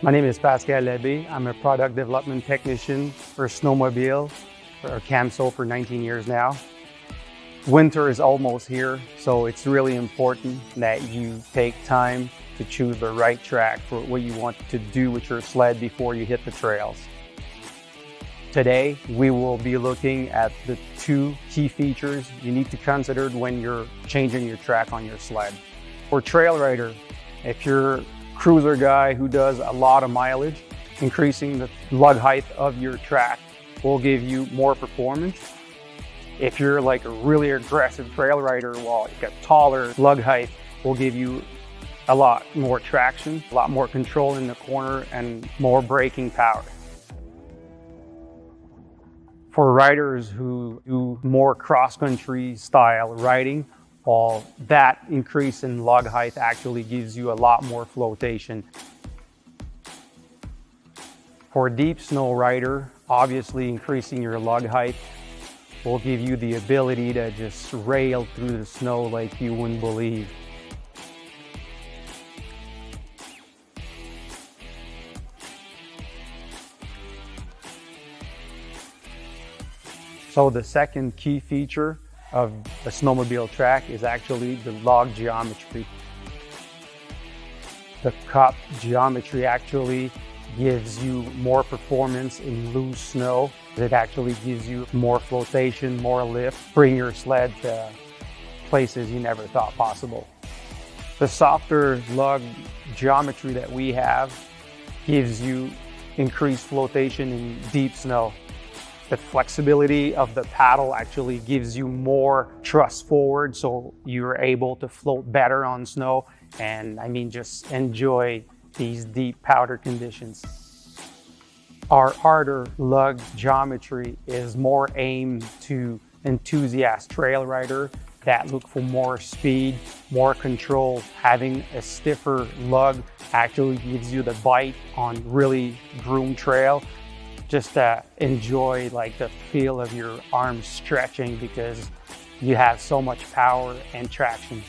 My name is Pascal Lebe. I'm a product development technician for Snowmobile or Camso for 19 years now. Winter is almost here, so it's really important that you take time to choose the right track for what you want to do with your sled before you hit the trails. Today, we will be looking at the two key features you need to consider when you're changing your track on your sled. For trail rider, if you're a cruiser guy who does a lot of mileage, increasing the lug height of your track will give you more performance. If you're like a really aggressive trail rider, well, you got taller lug height will give you a lot more traction, a lot more control in the corner, and more braking power. For riders who do more cross-country style riding, well, that increase in lug height actually gives you a lot more flotation. For a deep snow rider, obviously increasing your lug height will give you the ability to just rail through the snow like you wouldn't believe. So the second key feature of the snowmobile track is actually the log geometry. The cup geometry actually gives you more performance in loose snow. It actually gives you more flotation, more lift, bring your sled to places you never thought possible. The softer lug geometry that we have gives you increased flotation in deep snow. The flexibility of the paddle actually gives you more thrust forward, so you're able to float better on snow and just enjoy these deep powder conditions. Our harder lug geometry is more aimed to enthusiast trail rider that look for more speed, more control. Having a stiffer lug actually gives you the bite on really groomed trail. Just enjoy like the feel of your arms stretching because you have so much power and traction.